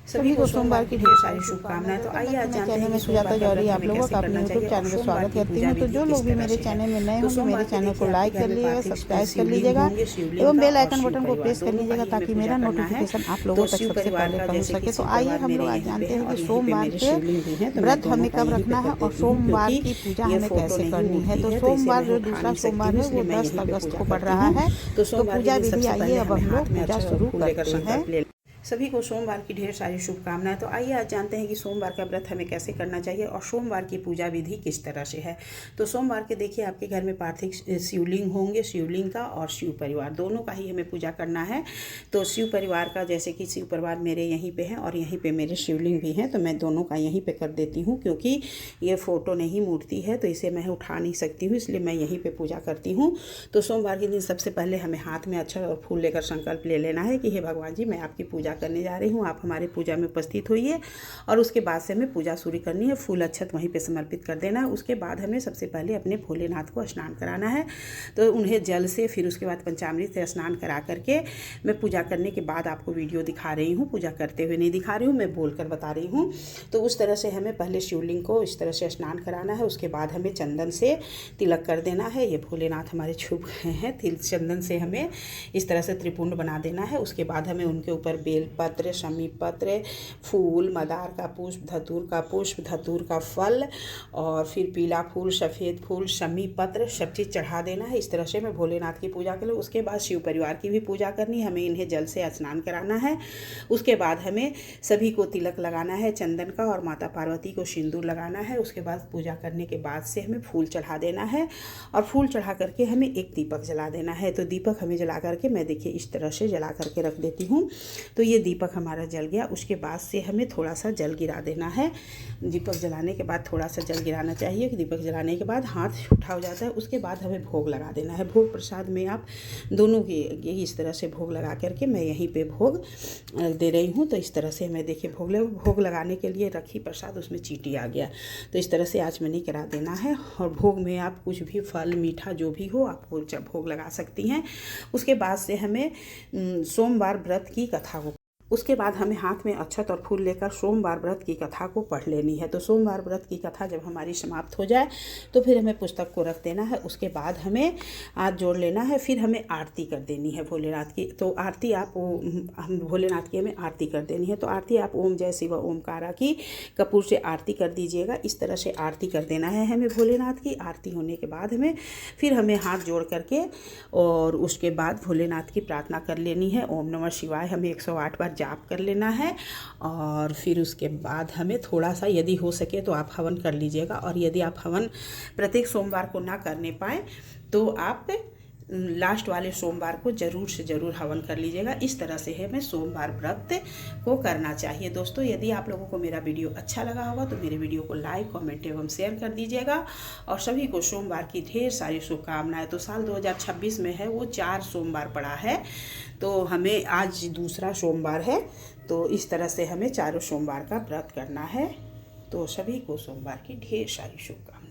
सभी को सोमवार की ढेर सारी शुभकामनाएं। तो आइए आज जानते हैं कि सुजाता जौहरी आप लोगों का अपने यूट्यूब चैनल में स्वागत करती हूँ। तो जो लोग भी मेरे चैनल में नए होंगे मेरे चैनल को लाइक कर लीजिएगा, सब्सक्राइब कर लीजिएगा एवं बेल आइकन बटन को प्रेस कर लीजिएगा ताकि मेरा नोटिफिकेशन आप लोगों तक सबसे पहले पहुंच सके। तो आइए हम लोग आज जानते हैं कि सोमवार के व्रत हमें कब रखना है और सोमवार की पूजा हमें कैसे करनी है। तो सोमवार जो दूसरा सोमवार है वो 10 अगस्त को पड़ रहा है। तो पूजा विधि आइए अब हम लोग पूजा शुरू करते हैं। सभी को सोमवार की ढेर सारी शुभकामनाएं। तो आइए आज जानते हैं कि सोमवार का व्रत हमें कैसे करना चाहिए और सोमवार की पूजा विधि किस तरह से है। तो सोमवार के देखिए आपके घर में पार्थिव शिवलिंग होंगे, शिवलिंग का और शिव परिवार दोनों का ही हमें पूजा करना है। तो शिव परिवार का जैसे कि शिव परिवार मेरे यहीं पे है और यहीं पे मेरे शिवलिंग भी हैं, तो मैं दोनों का यहीं पे कर देती हूँ क्योंकि ये फ़ोटो नहीं मूर्ति है तो इसे मैं उठा नहीं सकती हूँ, इसलिए मैं यहीं पर पूजा करती हूँ। तो सोमवार के दिन सबसे पहले हमें हाथ में अक्षत और फूल लेकर संकल्प ले लेना है कि हे भगवान जी मैं आपकी पूजा करने जा रही हूँ, आप हमारे पूजा में उपस्थित होइए। और उसके बाद से हमें पूजा शुरू करनी है, फूल अक्षत वहीं पे समर्पित कर देना है। उसके बाद हमें सबसे पहले अपने भोलेनाथ को स्नान कराना है। तो उन्हें जल से फिर उसके बाद पंचामृत से स्नान करा करके मैं पूजा करने के बाद आपको वीडियो दिखा रही हूँ, पूजा करते हुए नहीं दिखा रही हूँ, मैं बोल कर बता रही हूँ। तो उस तरह से हमें पहले शिवलिंग को इस तरह से स्नान कराना है। उसके बाद हमें चंदन से तिलक कर देना है। ये भोलेनाथ हमारे छुप गए हैं, चंदन से हमें इस तरह से त्रिपुंड बना देना है। उसके बाद हमें उनके ऊपर बेलपत्र, शमी पत्र, फूल, मदार का पुष्प, धतूर का पुष्प, धतूर का फल और फिर पीला फूल, सफ़ेद फूल, शमी पत्र सब चीज़ चढ़ा देना है। इस तरह से मैं भोलेनाथ की पूजा कर लूँ। उसके बाद शिव परिवार की भी पूजा करनी है, हमें इन्हें जल से स्नान कराना है। उसके बाद हमें सभी को तिलक लगाना है चंदन का और माता पार्वती को सिंदूर लगाना है। उसके बाद पूजा करने के बाद से हमें फूल चढ़ा देना है और फूल चढ़ा करके हमें एक दीपक जला देना है। तो दीपक हमें जला करके मैं देखिए इस तरह से जला करके रख देती हूँ। तो ये दीपक हमारा जल गया। उसके बाद से हमें थोड़ा सा जल गिरा देना है। दीपक जलाने के बाद थोड़ा सा जल गिराना चाहिए कि दीपक जलाने के बाद हाथ उठा हो जाता है। उसके बाद हमें भोग लगा देना है। भोग प्रसाद में आप दोनों की इस तरह से भोग लगा करके मैं यहीं पे भोग दे रही हूँ। तो इस तरह से मैं देखिए भोग लगाने के लिए रखी प्रसाद, उसमें चींटी आ गया। तो इस तरह से आचमनी करा देना है और भोग में आप कुछ भी फल मीठा जो भी हो आप भोग लगा सकती हैं। उसके बाद से हमें सोमवार व्रत की कथा को उसके बाद हमें हाथ में अक्षत और फूल लेकर सोमवार व्रत की कथा को पढ़ लेनी है। तो सोमवार व्रत की कथा जब हमारी समाप्त हो जाए तो फिर हमें पुस्तक को रख देना है। उसके बाद हमें हाथ जोड़ लेना है, फिर हमें आरती कर देनी है भोलेनाथ की। तो आरती आप हम भोलेनाथ की हमें आरती कर देनी है। तो आरती आप ओम जय शिव ओमकारा की कपूर से आरती कर दीजिएगा। इस तरह से आरती कर देना है हमें भोलेनाथ की। आरती होने के बाद हमें हाथ जोड़ करके और उसके बाद भोलेनाथ की प्रार्थना कर लेनी है। ओम नमः शिवाय हमें 108 बार जाप कर लेना है और फिर उसके बाद हमें थोड़ा सा यदि हो सके तो आप हवन कर लीजिएगा। और यदि आप हवन प्रत्येक सोमवार को ना करने पाए तो आप लास्ट वाले सोमवार को ज़रूर से ज़रूर हवन कर लीजिएगा। इस तरह से हमें सोमवार व्रत को करना चाहिए। दोस्तों यदि आप लोगों को मेरा वीडियो अच्छा लगा होगा तो मेरे वीडियो को लाइक, कमेंट एवं शेयर कर दीजिएगा और सभी को सोमवार की ढेर सारी शुभकामनाएं। तो साल 2026 में है वो 4 सोमवार पड़ा है, तो हमें आज दूसरा सोमवार है। तो इस तरह से हमें चारों सोमवार का व्रत करना है। तो सभी को सोमवार की ढेर सारी शुभकामनाएं।